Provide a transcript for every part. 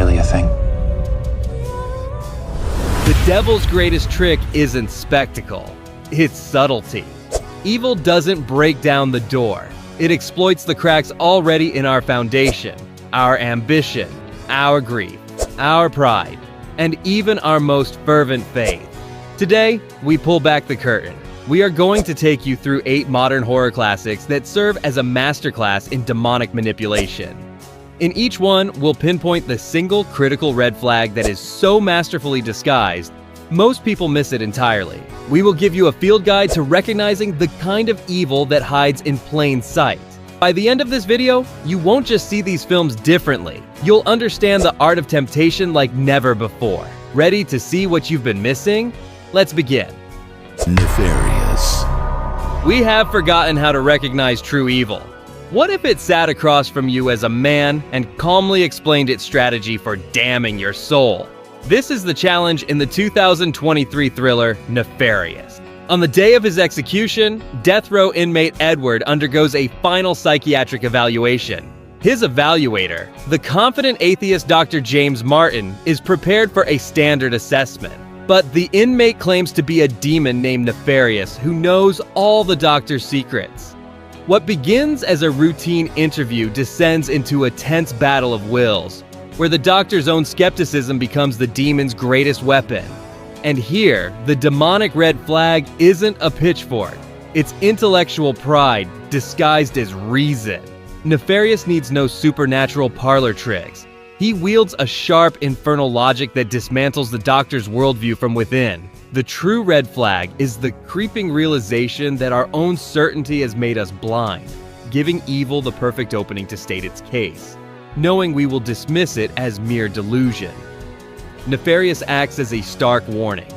really a thing? The devil's greatest trick isn't spectacle, it's subtlety. Evil doesn't break down the door. It exploits the cracks already in our foundation, our ambition, our grief, our pride, and even our most fervent faith. Today, we pull back the curtain. We are going to take you through 8 modern horror classics that serve as a masterclass in demonic manipulation. In each one, we'll pinpoint the single critical red flag that is so masterfully disguised, most people miss it entirely. We will give you a field guide to recognizing the kind of evil that hides in plain sight. By the end of this video, you won't just see these films differently. You'll understand the art of temptation like never before. Ready to see what you've been missing? Let's begin. Nefarious. We have forgotten how to recognize true evil. What if it sat across from you as a man and calmly explained its strategy for damning your soul? This is the challenge in the 2023 thriller, Nefarious. On the day of his execution, death row inmate Edward undergoes a final psychiatric evaluation. His evaluator, the confident atheist Dr. James Martin, is prepared for a standard assessment. But the inmate claims to be a demon named Nefarious who knows all the doctor's secrets. What begins as a routine interview descends into a tense battle of wills, where the doctor's own skepticism becomes the demon's greatest weapon. And here, the demonic red flag isn't a pitchfork. It's intellectual pride disguised as reason. Nefarious needs no supernatural parlor tricks. He wields a sharp, infernal logic that dismantles the doctor's worldview from within. The true red flag is the creeping realization that our own certainty has made us blind, giving evil the perfect opening to state its case, knowing we will dismiss it as mere delusion. Nefarious acts as a stark warning.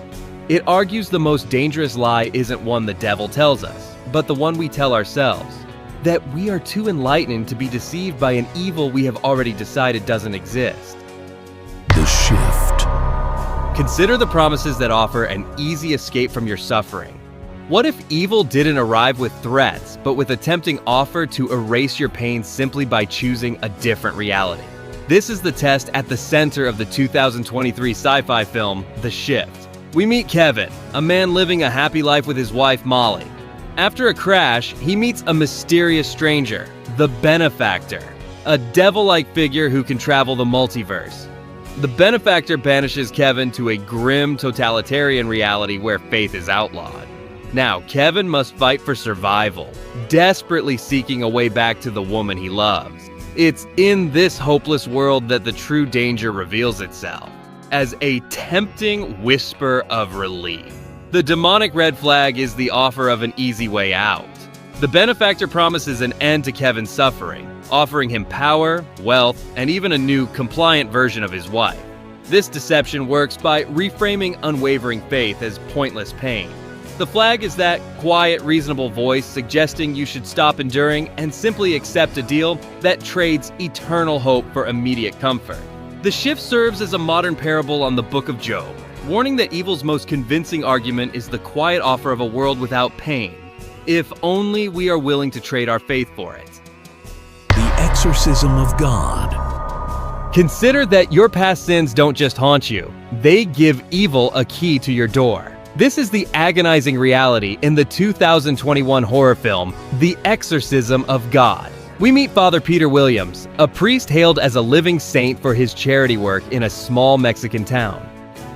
It argues the most dangerous lie isn't one the devil tells us, but the one we tell ourselves. That we are too enlightened to be deceived by an evil we have already decided doesn't exist. The Shift. Consider the promises that offer an easy escape from your suffering. What if evil didn't arrive with threats, but with a tempting offer to erase your pain simply by choosing a different reality? This is the test at the center of the 2023 sci-fi film, The Shift. We meet Kevin, a man living a happy life with his wife, Molly. After a crash, he meets a mysterious stranger, the Benefactor, a devil-like figure who can travel the multiverse. The Benefactor banishes Kevin to a grim, totalitarian reality where faith is outlawed. Now, Kevin must fight for survival, desperately seeking a way back to the woman he loves. It's in this hopeless world that the true danger reveals itself, as a tempting whisper of relief. The demonic red flag is the offer of an easy way out. The Benefactor promises an end to Kevin's suffering, offering him power, wealth, and even a new, compliant version of his wife. This deception works by reframing unwavering faith as pointless pain. The flag is that quiet, reasonable voice suggesting you should stop enduring and simply accept a deal that trades eternal hope for immediate comfort. The Shift serves as a modern parable on the Book of Job, warning that evil's most convincing argument is the quiet offer of a world without pain, if only we are willing to trade our faith for it. The Exorcism of God. Consider that your past sins don't just haunt you, they give evil a key to your door. This is the agonizing reality in the 2021 horror film, The Exorcism of God. We meet Father Peter Williams, a priest hailed as a living saint for his charity work in a small Mexican town.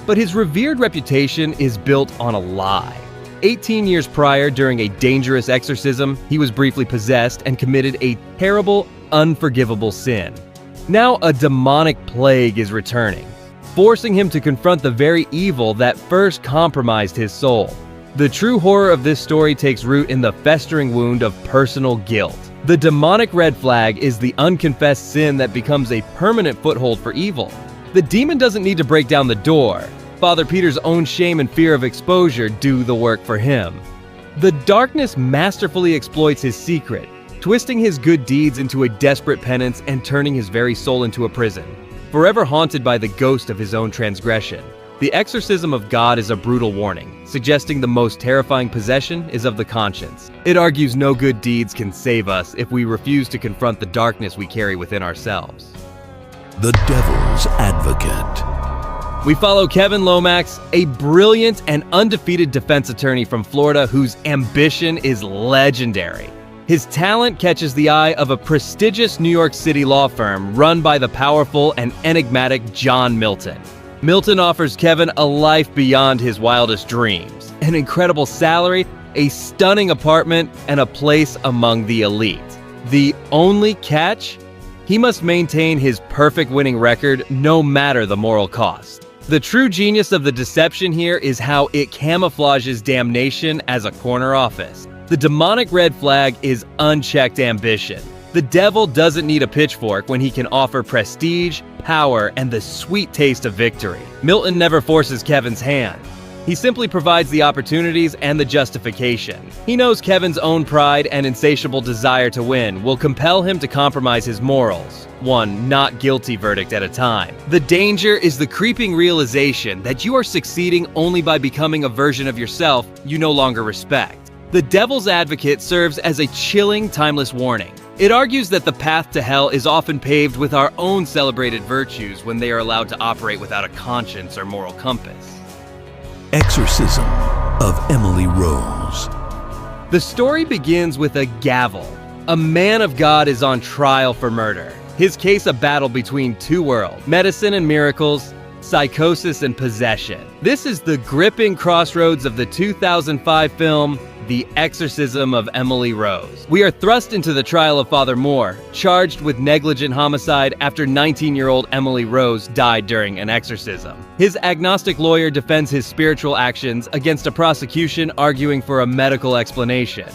But his revered reputation is built on a lie. 18 years prior, during a dangerous exorcism, he was briefly possessed and committed a terrible, unforgivable sin. Now a demonic plague is returning, forcing him to confront the very evil that first compromised his soul. The true horror of this story takes root in the festering wound of personal guilt. The demonic red flag is the unconfessed sin that becomes a permanent foothold for evil. The demon doesn't need to break down the door. Father Peter's own shame and fear of exposure do the work for him. The darkness masterfully exploits his secret, twisting his good deeds into a desperate penance and turning his very soul into a prison, forever haunted by the ghost of his own transgression. The Exorcism of God is a brutal warning, suggesting the most terrifying possession is of the conscience. It argues no good deeds can save us if we refuse to confront the darkness we carry within ourselves. The Devil's Advocate. We follow Kevin Lomax, a brilliant and undefeated defense attorney from Florida whose ambition is legendary. His talent catches the eye of a prestigious New York City law firm run by the powerful and enigmatic John Milton. Milton offers Kevin a life beyond his wildest dreams, an incredible salary, a stunning apartment, and a place among the elite. The only catch? He must maintain his perfect winning record no matter the moral cost. The true genius of the deception here is how it camouflages damnation as a corner office. The demonic red flag is unchecked ambition. The devil doesn't need a pitchfork when he can offer prestige, power, and the sweet taste of victory. Milton never forces Kevin's hand. He simply provides the opportunities and the justification. He knows Kevin's own pride and insatiable desire to win will compel him to compromise his morals, one not guilty verdict at a time. The danger is the creeping realization that you are succeeding only by becoming a version of yourself you no longer respect. The Devil's Advocate serves as a chilling, timeless warning. It argues that the path to hell is often paved with our own celebrated virtues when they are allowed to operate without a conscience or moral compass. Exorcism of Emily Rose. The story begins with a gavel. A man of God is on trial for murder. His case a battle between two worlds, medicine and miracles, psychosis and possession. This is the gripping crossroads of the 2005 film, The Exorcism of Emily Rose. We are thrust into the trial of Father Moore, charged with negligent homicide after 19-year-old Emily Rose died during an exorcism. His agnostic lawyer defends his spiritual actions against a prosecution arguing for a medical explanation.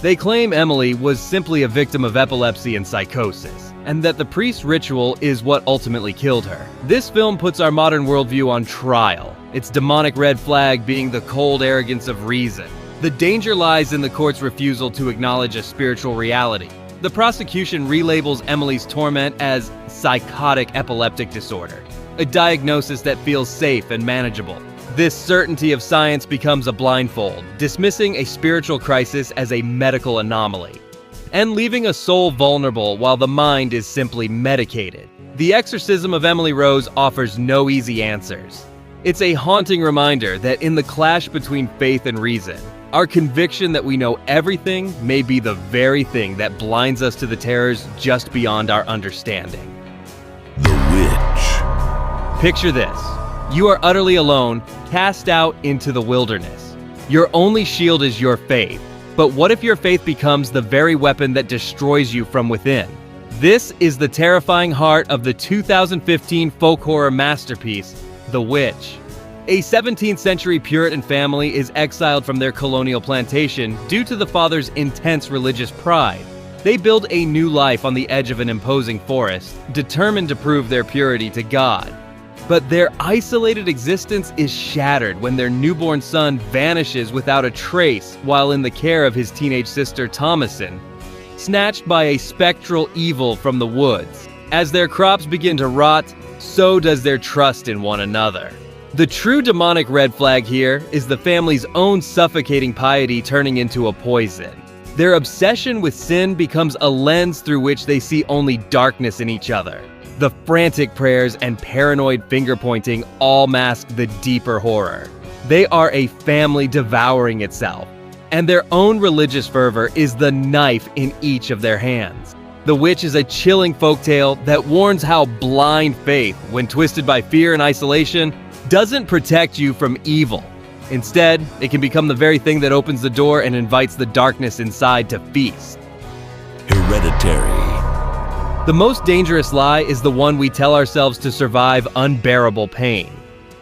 They claim Emily was simply a victim of epilepsy and psychosis, and that the priest's ritual is what ultimately killed her. This film puts our modern worldview on trial, its demonic red flag being the cold arrogance of reason. The danger lies in the court's refusal to acknowledge a spiritual reality. The prosecution relabels Emily's torment as psychotic epileptic disorder, a diagnosis that feels safe and manageable. This certainty of science becomes a blindfold, dismissing a spiritual crisis as a medical anomaly, and leaving a soul vulnerable while the mind is simply medicated. The Exorcism of Emily Rose offers no easy answers. It's a haunting reminder that in the clash between faith and reason, our conviction that we know everything may be the very thing that blinds us to the terrors just beyond our understanding. The Witch. Picture this. You are utterly alone, cast out into the wilderness. Your only shield is your faith. But what if your faith becomes the very weapon that destroys you from within? This is the terrifying heart of the 2015 folk horror masterpiece, The Witch. A 17th century Puritan family is exiled from their colonial plantation due to the father's intense religious pride. They build a new life on the edge of an imposing forest, determined to prove their purity to God. But their isolated existence is shattered when their newborn son vanishes without a trace while in the care of his teenage sister Thomasin, snatched by a spectral evil from the woods. As their crops begin to rot, so does their trust in one another. The true demonic red flag here is the family's own suffocating piety turning into a poison. Their obsession with sin becomes a lens through which they see only darkness in each other. The frantic prayers and paranoid finger-pointing all mask the deeper horror. They are a family devouring itself, and their own religious fervor is the knife in each of their hands. The Witch is a chilling folktale that warns how blind faith, when twisted by fear and isolation, doesn't protect you from evil. Instead, it can become the very thing that opens the door and invites the darkness inside to feast. Hereditary. The most dangerous lie is the one we tell ourselves to survive unbearable pain.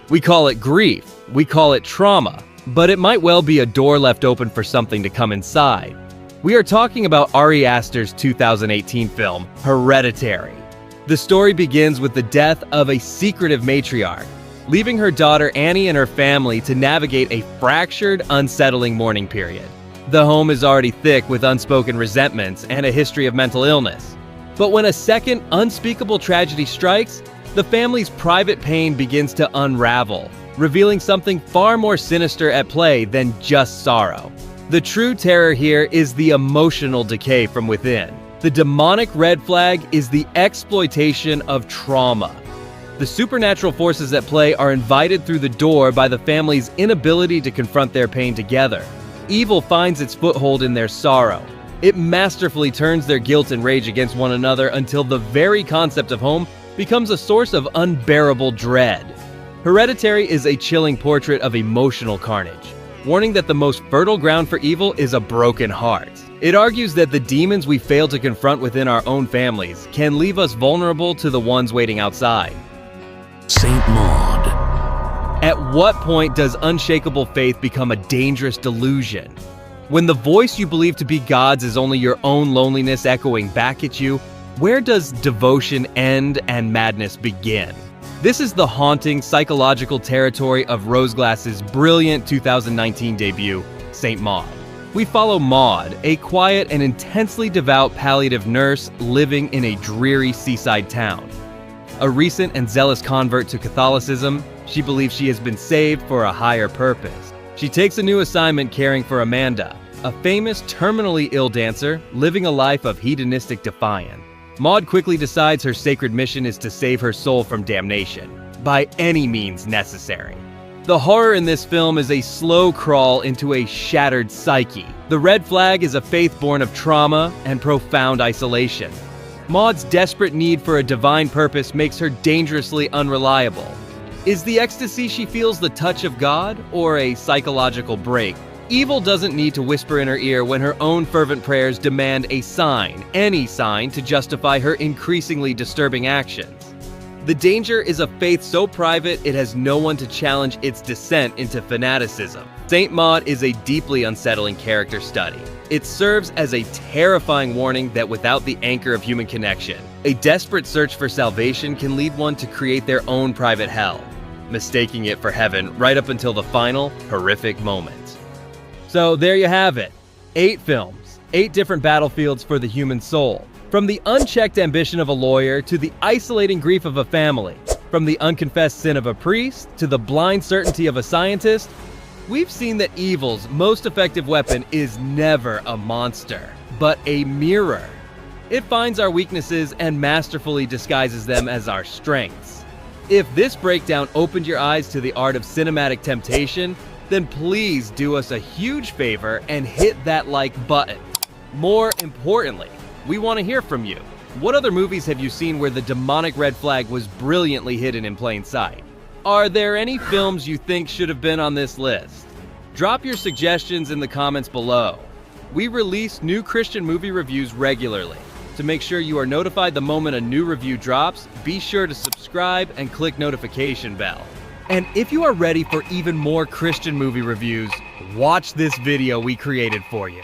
We call it grief, we call it trauma, but it might well be a door left open for something to come inside. We are talking about Ari Aster's 2018 film, Hereditary. The story begins with the death of a secretive matriarch, leaving her daughter Annie and her family to navigate a fractured, unsettling mourning period. The home is already thick with unspoken resentments and a history of mental illness. But when a second, unspeakable tragedy strikes, the family's private pain begins to unravel, revealing something far more sinister at play than just sorrow. The true terror here is the emotional decay from within. The demonic red flag is the exploitation of trauma. The supernatural forces at play are invited through the door by the family's inability to confront their pain together. Evil finds its foothold in their sorrow. It masterfully turns their guilt and rage against one another until the very concept of home becomes a source of unbearable dread. Hereditary is a chilling portrait of emotional carnage, warning that the most fertile ground for evil is a broken heart. It argues that the demons we fail to confront within our own families can leave us vulnerable to the ones waiting outside. Saint Maud. At what point does unshakable faith become a dangerous delusion? When the voice you believe to be God's is only your own loneliness echoing back at you, where does devotion end and madness begin? This is the haunting psychological territory of Roseglass's brilliant 2019 debut, Saint Maud. We follow Maud, a quiet and intensely devout palliative nurse living in a dreary seaside town. A recent and zealous convert to Catholicism, she believes she has been saved for a higher purpose. She takes a new assignment caring for Amanda, a famous terminally ill dancer living a life of hedonistic defiance. Maud quickly decides her sacred mission is to save her soul from damnation, by any means necessary. The horror in this film is a slow crawl into a shattered psyche. The red flag is a faith born of trauma and profound isolation. Maud's desperate need for a divine purpose makes her dangerously unreliable. Is the ecstasy she feels the touch of God or a psychological break? Evil doesn't need to whisper in her ear when her own fervent prayers demand a sign, any sign, to justify her increasingly disturbing actions. The danger is a faith so private it has no one to challenge its descent into fanaticism. Saint Maud is a deeply unsettling character study. It serves as a terrifying warning that without the anchor of human connection, a desperate search for salvation can lead one to create their own private hell, mistaking it for heaven right up until the final, horrific moment. So there you have it. 8 films, 8 different battlefields for the human soul. From the unchecked ambition of a lawyer to the isolating grief of a family, from the unconfessed sin of a priest to the blind certainty of a scientist, we've seen that evil's most effective weapon is never a monster, but a mirror. It finds our weaknesses and masterfully disguises them as our strengths. If this breakdown opened your eyes to the art of cinematic temptation, then please do us a huge favor and hit that like button. More importantly, we want to hear from you. What other movies have you seen where the demonic red flag was brilliantly hidden in plain sight? Are there any films you think should have been on this list? Drop your suggestions in the comments below. We release new Christian movie reviews regularly. To make sure you are notified the moment a new review drops, be sure to subscribe and click notification bell. And if you are ready for even more Christian movie reviews, watch this video we created for you.